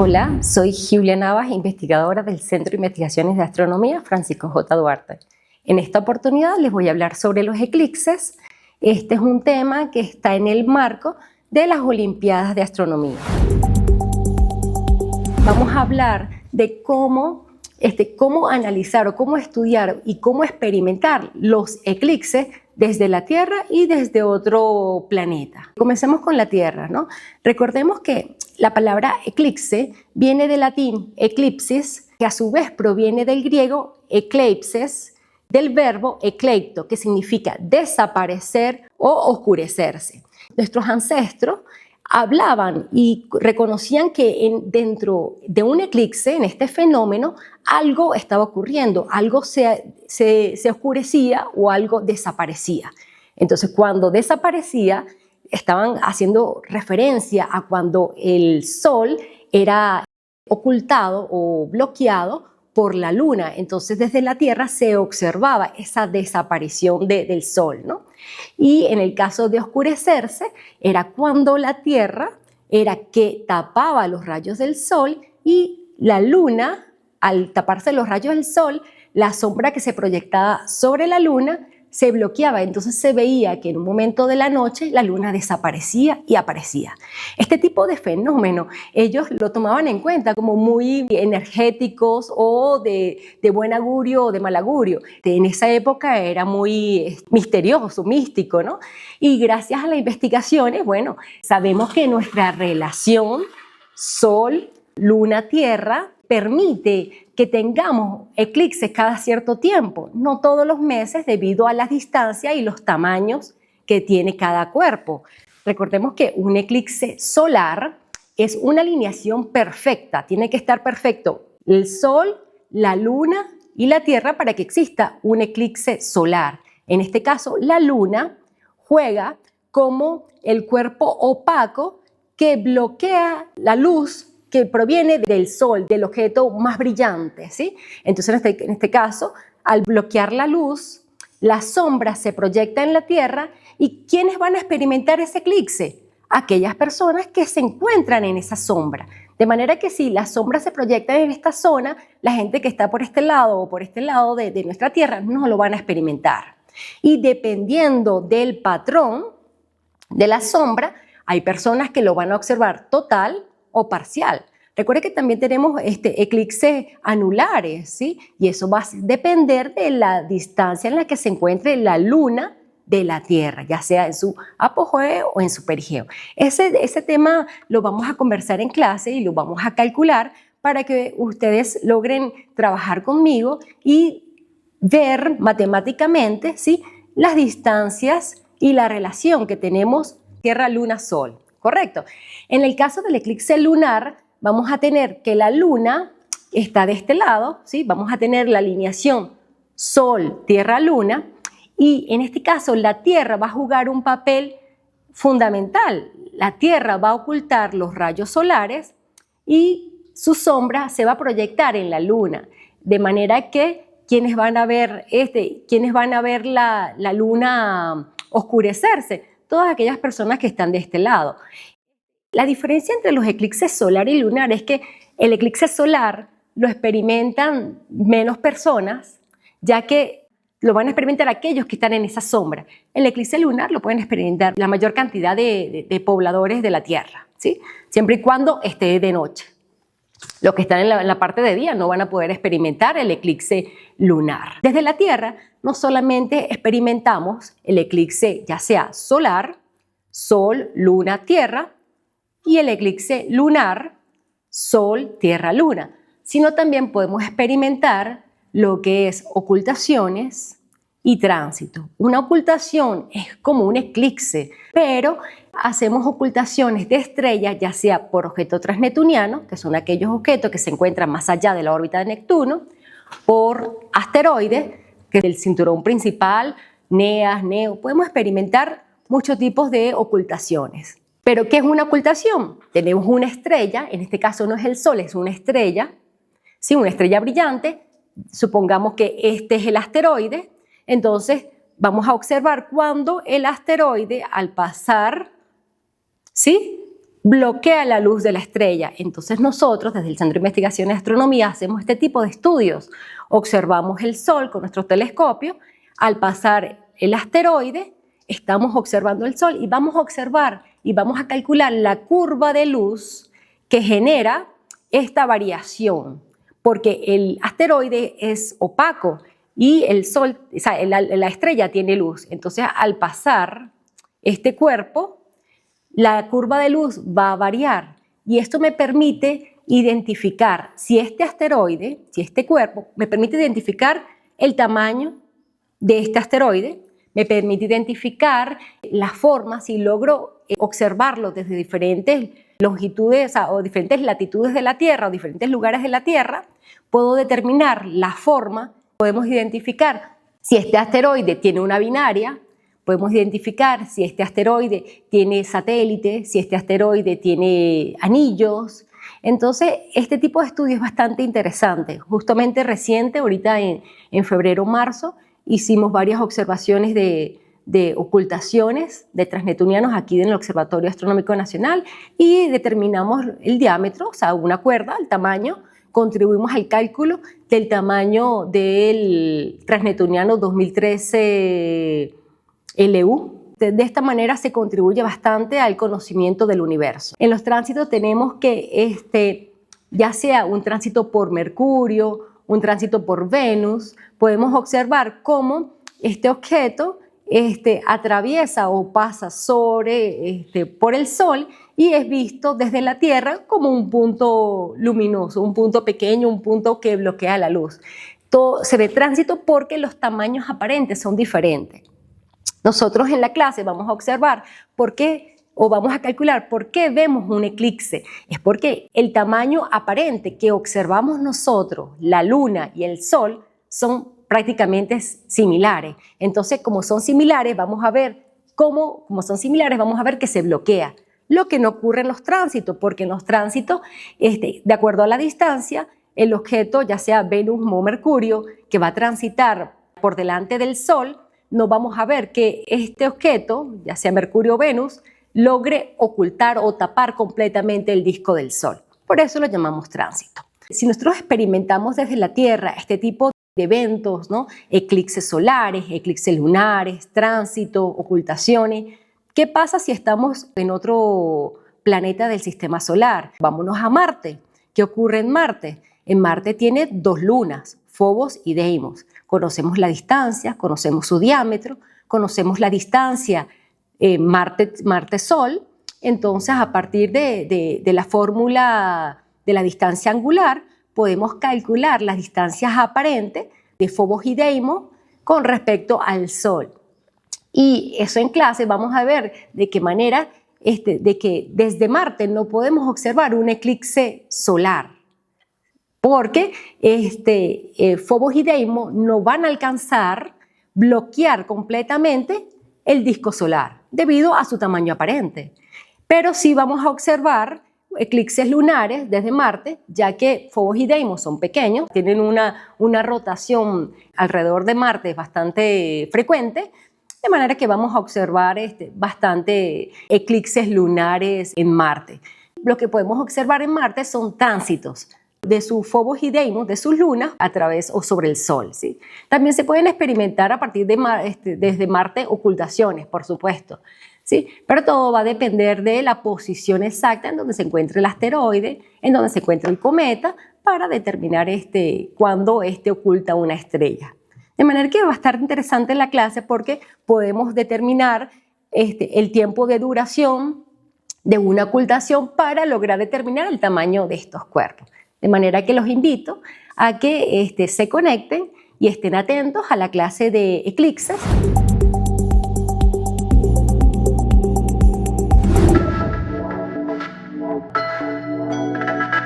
Hola, soy Giulia Navas, investigadora del Centro de Investigaciones de Astronomía Francisco J. Duarte. En esta oportunidad les voy a hablar sobre los eclipses. Este es un tema que está en el marco de las Olimpiadas de Astronomía. Vamos a hablar de cómo analizar o cómo estudiar y cómo experimentar los eclipses desde la Tierra y desde otro planeta. Comencemos con la Tierra, ¿no? Recordemos que la palabra eclipse viene del latín eclipsis, que a su vez proviene del griego ecleipses, del verbo ecleipto, que significa desaparecer o oscurecerse. Nuestros ancestros hablaban y reconocían que dentro de un eclipse, en este fenómeno, algo estaba ocurriendo, algo se oscurecía o algo desaparecía. Entonces, cuando desaparecía, estaban haciendo referencia a cuando el Sol era ocultado o bloqueado por la Luna. Entonces, desde la Tierra se observaba esa desaparición del Sol, ¿no? Y en el caso de oscurecerse, era cuando la Tierra era que tapaba los rayos del Sol y la Luna, al taparse los rayos del Sol, la sombra que se proyectaba sobre la Luna se bloqueaba, entonces se veía que en un momento de la noche la luna desaparecía y aparecía. Este tipo de fenómeno ellos lo tomaban en cuenta como muy energéticos o de buen augurio o de mal augurio. En esa época era muy misterioso, místico, ¿no? Y gracias a las investigaciones, bueno, sabemos que nuestra relación Sol, Luna, Tierra permite que tengamos eclipses cada cierto tiempo, no todos los meses debido a las distancias y los tamaños que tiene cada cuerpo. Recordemos que un eclipse solar es una alineación perfecta, tiene que estar perfecto el Sol, la Luna y la Tierra para que exista un eclipse solar. En este caso, la Luna juega como el cuerpo opaco que bloquea la luz que proviene del Sol, del objeto más brillante, ¿sí? Entonces, en este caso, al bloquear la luz, la sombra se proyecta en la Tierra. ¿Y quiénes van a experimentar ese eclipse? Aquellas personas que se encuentran en esa sombra. De manera que si la sombra se proyecta en esta zona, la gente que está por este lado o por este lado de nuestra Tierra no lo van a experimentar. Y dependiendo del patrón de la sombra, hay personas que lo van a observar total o parcial. Recuerde que también tenemos eclipses anulares, ¿sí? Y eso va a depender de la distancia en la que se encuentre la Luna de la Tierra, ya sea en su apogeo o en su perigeo. Ese tema lo vamos a conversar en clase y lo vamos a calcular para que ustedes logren trabajar conmigo y ver matemáticamente, ¿sí?, las distancias y la relación que tenemos Tierra, Luna, Sol. ¿Correcto? En el caso del eclipse lunar, vamos a tener que la Luna está de este lado, ¿sí? Vamos a tener la alineación Sol, Tierra, Luna, y en este caso la Tierra va a jugar un papel fundamental. La Tierra va a ocultar los rayos solares y su sombra se va a proyectar en la Luna, de manera que quienes van a ver la Luna oscurecerse, todas aquellas personas que están de este lado. La diferencia entre los eclipses solar y lunar es que el eclipse solar lo experimentan menos personas, ya que lo van a experimentar aquellos que están en esa sombra. El eclipse lunar lo pueden experimentar la mayor cantidad de pobladores de la Tierra, ¿sí? Siempre y cuando esté de noche. Los que están en la parte de día no van a poder experimentar el eclipse lunar. Desde la Tierra no solamente experimentamos el eclipse ya sea solar, Sol, Luna, Tierra, y el eclipse lunar, Sol, Tierra, Luna, sino también podemos experimentar lo que es ocultaciones y tránsito. Una ocultación es como un eclipse, pero hacemos ocultaciones de estrellas, ya sea por objetos transneptunianos, que son aquellos objetos que se encuentran más allá de la órbita de Neptuno, por asteroides, que es el cinturón principal, NEAS, NEO. Podemos experimentar muchos tipos de ocultaciones. ¿Pero qué es una ocultación? Tenemos una estrella, en este caso no es el Sol, es una estrella, ¿sí? Una estrella brillante. Supongamos que este es el asteroide, entonces vamos a observar cuando el asteroide al pasar, ¿sí?, bloquea la luz de la estrella. Entonces nosotros desde el Centro de Investigaciones de Astronomía hacemos este tipo de estudios. Observamos el Sol con nuestro telescopio. Al pasar el asteroide, estamos observando el Sol y vamos a observar y vamos a calcular la curva de luz que genera esta variación, porque el asteroide es opaco y el Sol, o sea, la estrella tiene luz. Entonces, al pasar este cuerpo, la curva de luz va a variar y esto me permite identificar si este asteroide, si este cuerpo, me permite identificar el tamaño de este asteroide, me permite identificar la forma, si logro observarlo desde diferentes longitudes o diferentes latitudes de la Tierra o diferentes lugares de la Tierra, puedo determinar la forma, podemos identificar si este asteroide tiene una binaria, podemos identificar si este asteroide tiene satélites, si este asteroide tiene anillos. Entonces, este tipo de estudio es bastante interesante. Justamente reciente, ahorita en febrero o marzo, hicimos varias observaciones de ocultaciones de transneptunianos aquí en el Observatorio Astronómico Nacional y determinamos el diámetro, o sea, una cuerda, el tamaño, contribuimos al cálculo del tamaño del transneptuniano 2013 LU. De esta manera se contribuye bastante al conocimiento del universo. En los tránsitos tenemos que, ya sea un tránsito por Mercurio, un tránsito por Venus, podemos observar cómo este objeto atraviesa o pasa por el Sol y es visto desde la Tierra como un punto luminoso, un punto pequeño, un punto que bloquea la luz. Todo se ve tránsito porque los tamaños aparentes son diferentes. Nosotros en la clase vamos a observar por qué, o vamos a calcular por qué vemos un eclipse. Es porque el tamaño aparente que observamos nosotros, la Luna y el Sol, son prácticamente similares. Entonces, como son similares, vamos a ver que se bloquea. Lo que no ocurre en los tránsitos, porque en los tránsitos, de acuerdo a la distancia, el objeto, ya sea Venus o Mercurio, que va a transitar por delante del Sol, no vamos a ver que este objeto, ya sea Mercurio o Venus, logre ocultar o tapar completamente el disco del Sol. Por eso lo llamamos tránsito. Si nosotros experimentamos desde la Tierra este tipo de eventos, ¿no? Eclipses solares, eclipses lunares, tránsito, ocultaciones, ¿qué pasa si estamos en otro planeta del sistema solar? Vámonos a Marte. ¿Qué ocurre en Marte? En Marte tiene dos lunas, Phobos y Deimos. Conocemos la distancia, conocemos su diámetro, conocemos la distancia Marte-Sol. Entonces, a partir de la fórmula de la distancia angular, podemos calcular las distancias aparentes de Phobos y Deimos con respecto al Sol. Y eso en clase vamos a ver de qué manera, de que desde Marte no podemos observar un eclipse solar, porque Phobos y Deimos no van a alcanzar bloquear completamente el disco solar debido a su tamaño aparente. Pero sí vamos a observar eclipses lunares desde Marte, ya que Phobos y Deimos son pequeños, tienen una rotación alrededor de Marte bastante frecuente, de manera que vamos a observar bastante eclipses lunares en Marte. Lo que podemos observar en Marte son tránsitos de sus Phobos y Deimos, de sus lunas, a través o sobre el Sol, ¿sí? También se pueden experimentar a partir desde Marte ocultaciones, por supuesto, ¿sí? Pero todo va a depender de la posición exacta en donde se encuentre el asteroide, en donde se encuentra el cometa, para determinar cuándo oculta una estrella. De manera que va a estar interesante la clase porque podemos determinar el tiempo de duración de una ocultación para lograr determinar el tamaño de estos cuerpos. De manera que los invito a que se conecten y estén atentos a la clase de eclipses.